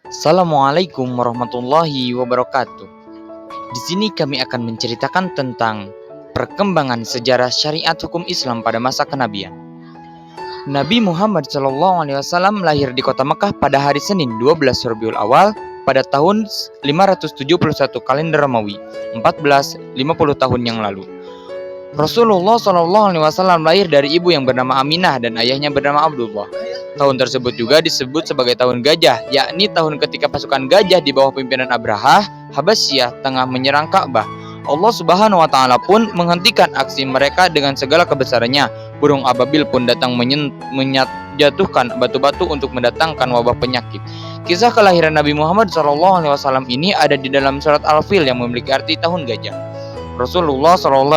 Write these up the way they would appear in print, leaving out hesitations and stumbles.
Assalamualaikum warahmatullahi wabarakatuh. Di sini kami akan menceritakan tentang perkembangan sejarah syariat hukum Islam pada masa kenabian. Nabi Muhammad SAW lahir di kota Mekah pada hari Senin 12 Rabiul Awal pada tahun 571 kalender Romawi, 1450 tahun yang lalu. Rasulullah SAW lahir dari ibu yang bernama Aminah dan ayahnya bernama Abdullah. Tahun tersebut juga disebut sebagai tahun gajah, yakni tahun ketika pasukan gajah di bawah pimpinan Abrahah, Habasyah tengah menyerang Ka'bah. Allah Subhanahu wa Ta'ala pun menghentikan aksi mereka dengan segala kebesarannya. Burung ababil pun datang menjatuhkan batu-batu untuk mendatangkan wabah penyakit. Kisah kelahiran Nabi Muhammad SAW ini ada di dalam surat Al-Fil yang memiliki arti tahun gajah. Rasulullah SAW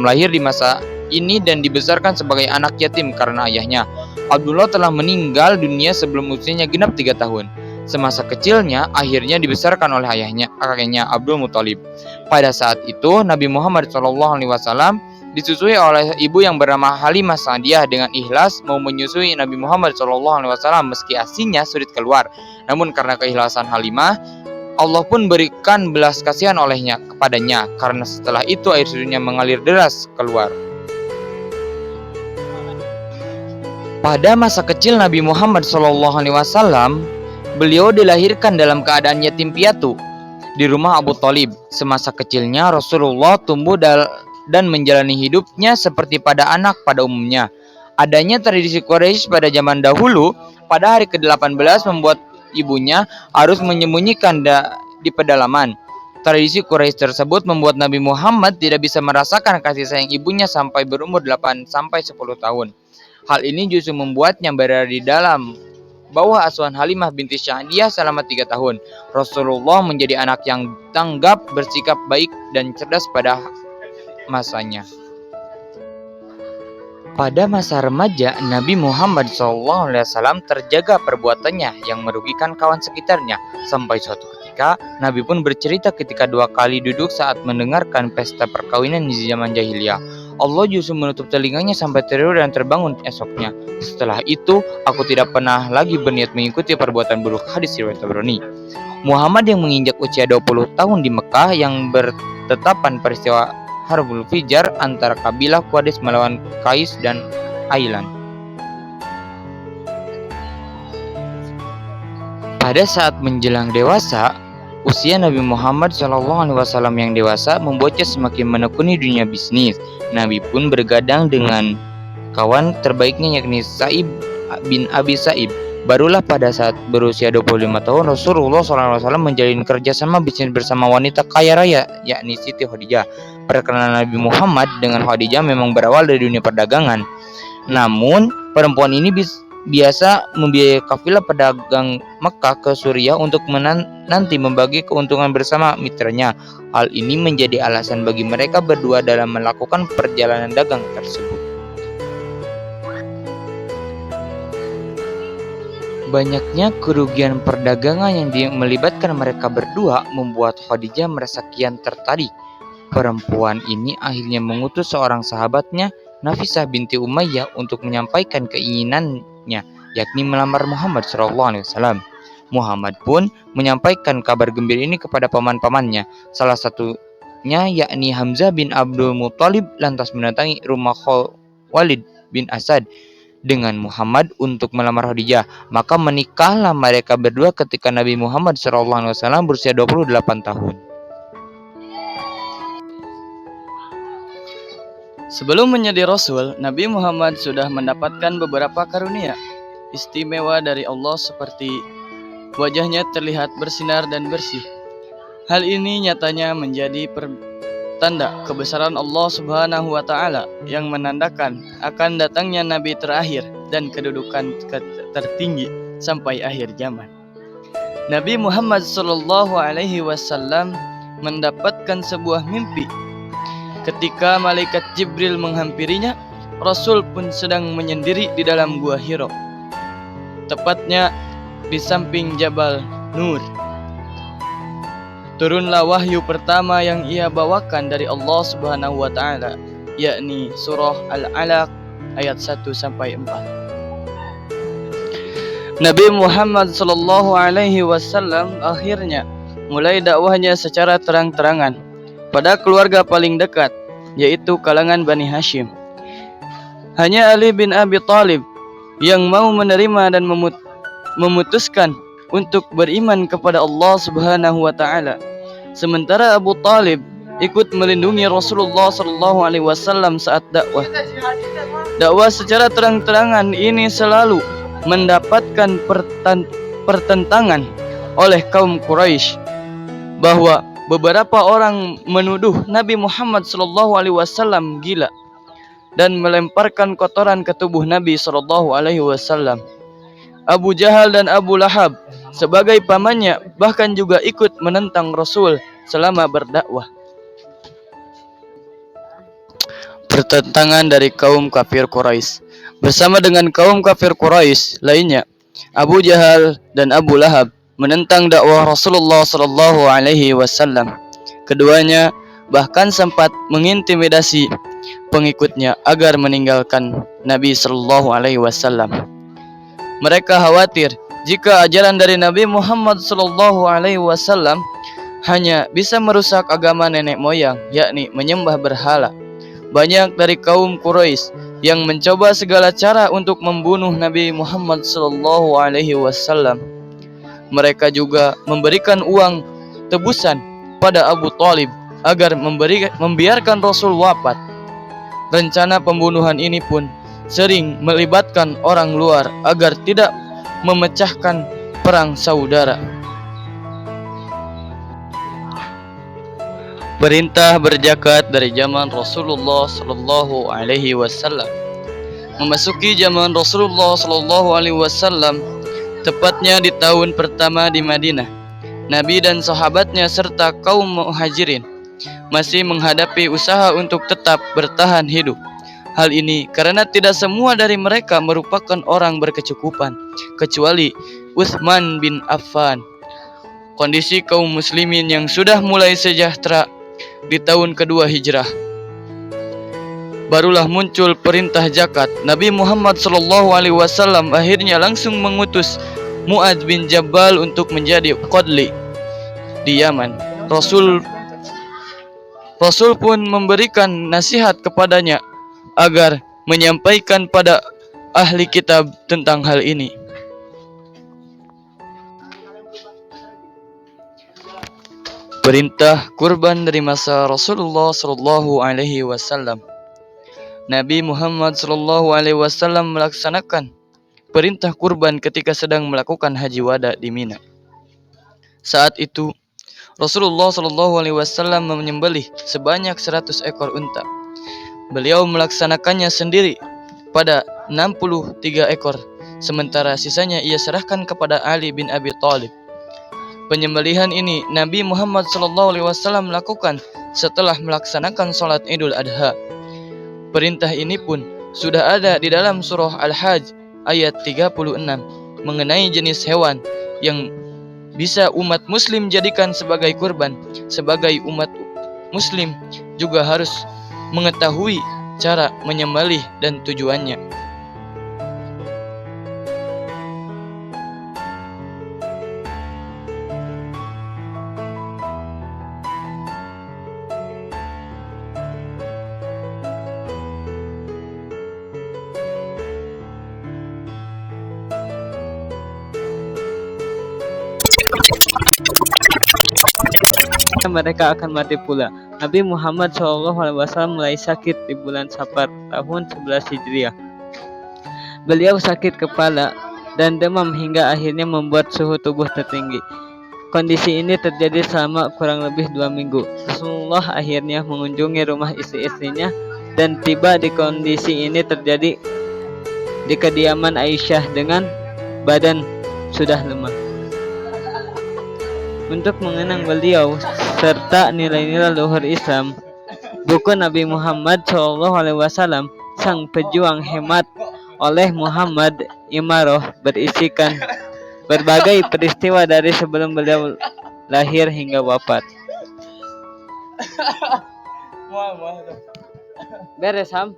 lahir di masa ini dan dibesarkan sebagai anak yatim karena ayahnya. Abdullah telah meninggal dunia sebelum usianya genap 3 tahun. Semasa kecilnya, akhirnya dibesarkan oleh kakeknya Abdul Muthalib. Pada saat itu, Nabi Muhammad SAW disusui oleh ibu yang bernama Halimah Sa'diyah dengan ikhlas mau menyusui Nabi Muhammad SAW meski asinya sulit keluar. Namun karena keikhlasan Halimah, Allah pun berikan belas kasihan olehnya kepadanya, karena setelah itu air susunya mengalir deras keluar. Pada masa kecil Nabi Muhammad SAW, beliau dilahirkan dalam keadaan yatim piatu di rumah Abu Thalib. Semasa kecilnya Rasulullah tumbuh dan menjalani hidupnya seperti pada anak pada umumnya. Adanya tradisi Quraisy pada zaman dahulu, pada hari ke-18 membuat ibunya harus menyembunyikan di pedalaman. Tradisi Quraisy tersebut membuat Nabi Muhammad tidak bisa merasakan kasih sayang ibunya sampai berumur 8-10 tahun. Hal ini justru membuatnya berada di dalam bawah asuhan Halimah binti Sa'diyah selama 3 tahun. Rasulullah menjadi anak yang tanggap, bersikap baik dan cerdas pada masanya. Pada masa remaja, Nabi Muhammad SAW terjaga perbuatannya yang merugikan kawan sekitarnya. Sampai suatu ketika, Nabi pun bercerita ketika 2 kali duduk saat mendengarkan pesta perkawinan di zaman jahiliyah. Allah justru menutup telinganya sampai tidur dan terbangun esoknya. Setelah itu, aku tidak pernah lagi berniat mengikuti perbuatan buruk. Hadis riwayat Tabrani. Muhammad yang menginjak usia 20 tahun di Mekah yang bertetapan peristiwa Harbul Fijar antara kabilah Quraisy melawan Qais dan Ailan. Pada saat menjelang dewasa, usia Nabi Muhammad SAW yang dewasa membuatnya semakin menekuni dunia bisnis. Nabi pun bergadang dengan kawan terbaiknya yakni Sa'ib bin Abi Sa'ib. Barulah pada saat berusia 25 tahun Rasulullah SAW menjalin kerjasama bisnis bersama wanita kaya raya yakni Siti Khadijah. Perkenalan Nabi Muhammad dengan Khadijah memang berawal dari dunia perdagangan. Namun perempuan ini biasa membiayai kafilah pedagang Mekah ke Suriah untuk nanti membagi keuntungan bersama mitranya. Hal ini menjadi alasan bagi mereka berdua dalam melakukan perjalanan dagang tersebut. Banyaknya kerugian perdagangan yang melibatkan mereka berdua membuat Khadijah merasa kian tertarik. Perempuan ini akhirnya mengutus seorang sahabatnya, Nafisah binti Umayyah, untuk menyampaikan keinginannya, yakni melamar Muhammad SAW. Muhammad pun menyampaikan kabar gembira ini kepada paman-pamannya. Salah satunya yakni Hamzah bin Abdul Muthalib lantas mendatangi rumah Khalid bin Asad dengan Muhammad untuk melamar Khadijah. Maka menikahlah mereka berdua ketika Nabi Muhammad SAW berusia 28 tahun. Sebelum menjadi Rasul, Nabi Muhammad sudah mendapatkan beberapa karunia istimewa dari Allah seperti wajahnya terlihat bersinar dan bersih. Hal ini nyatanya menjadi tanda kebesaran Allah Subhanahu wa Ta'ala yang menandakan akan datangnya Nabi terakhir dan kedudukan tertinggi sampai akhir zaman. Nabi Muhammad SAW mendapatkan sebuah mimpi. Ketika malaikat Jibril menghampirinya, Rasul pun sedang menyendiri di dalam gua Hira, tepatnya di samping Jabal Nur. Turunlah wahyu pertama yang ia bawakan dari Allah Subhanahu wa Ta'ala, yakni surah Al-Alaq ayat 1-4. Nabi Muhammad Shallallahu Alaihi Wasallam akhirnya mulai dakwahnya secara terang-terangan pada keluarga paling dekat, yaitu kalangan Bani Hashim. Hanya Ali bin Abi Thalib yang mau menerima dan memutuskan untuk beriman kepada Allah Subhanahu wa taala. Sementara Abu Thalib ikut melindungi Rasulullah sallallahu alaihi wasallam saat dakwah. Dakwah secara terang-terangan ini selalu mendapatkan pertentangan oleh kaum Quraisy, bahwa beberapa orang menuduh Nabi Muhammad sallallahu alaihi wasallam gila dan melemparkan kotoran ke tubuh Nabi sallallahu alaihi wasallam. Abu Jahal dan Abu Lahab sebagai pamannya bahkan juga ikut menentang Rasul selama berdakwah. Pertentangan dari kaum kafir Quraisy. Bersama dengan kaum kafir Quraisy lainnya, Abu Jahal dan Abu Lahab menentang dakwah Rasulullah sallallahu alaihi wasallam. Keduanya bahkan sempat mengintimidasi pengikutnya agar meninggalkan Nabi sallallahu alaihi wasallam. Mereka khawatir jika ajaran dari Nabi Muhammad sallallahu alaihi wasallam hanya bisa merusak agama nenek moyang, yakni menyembah berhala. Banyak dari kaum Quraisy yang mencoba segala cara untuk membunuh Nabi Muhammad sallallahu alaihi wasallam. Mereka juga memberikan uang tebusan pada Abu Thalib agar membiarkan Rasul wafat. Rencana pembunuhan ini pun sering melibatkan orang luar agar tidak memecahkan perang saudara. Perintah berzakat dari zaman Rasulullah sallallahu alaihi wasallam. Memasuki zaman Rasulullah sallallahu alaihi wasallam, tepatnya di tahun pertama di Madinah, Nabi dan sahabatnya serta kaum muhajirin masih menghadapi usaha untuk tetap bertahan hidup. Hal ini karena tidak semua dari mereka merupakan orang berkecukupan, kecuali Utsman bin Affan. Kondisi kaum muslimin yang sudah mulai sejahtera di tahun kedua hijrah, barulah muncul perintah zakat. Nabi Muhammad sallallahu alaihi wasallam akhirnya langsung mengutus Mu'adz bin Jabal untuk menjadi qadli di Yaman. Rasul pun memberikan nasihat kepadanya agar menyampaikan pada ahli kitab tentang hal ini. Perintah kurban dari masa Rasulullah sallallahu alaihi wasallam. Nabi Muhammad sallallahu alaihi wasallam melaksanakan perintah kurban ketika sedang melakukan haji wada di Mina. Saat itu Rasulullah sallallahu alaihi wasallam menyembelih sebanyak 100 ekor unta. Beliau melaksanakannya sendiri pada 63 ekor, sementara sisanya ia serahkan kepada Ali bin Abi Thalib. Penyembelihan ini Nabi Muhammad SAW lakukan setelah melaksanakan sholat Idul Adha. Perintah ini pun sudah ada di dalam surah Al-Hajj ayat 36 mengenai jenis hewan yang bisa umat muslim jadikan sebagai kurban. Sebagai umat muslim juga harus mengetahui cara menyembelih dan tujuannya. Mereka akan mati pula. Nabi Muhammad SAW mulai sakit di bulan Safar tahun 11 Hijriah. Beliau sakit kepala dan demam hingga akhirnya membuat suhu tubuh tertinggi. Kondisi ini terjadi selama kurang lebih 2 minggu. Rasulullah akhirnya mengunjungi rumah istri-istrinya dan tiba di kondisi ini terjadi di kediaman Aisyah dengan badan sudah lemah. Untuk mengenang beliau serta nilai-nilai luhur Islam, buku Nabi Muhammad SAW Sang Pejuang Hemat oleh Muhammad Imaroh berisikan berbagai peristiwa dari sebelum beliau lahir hingga wafat. Beres, Ham?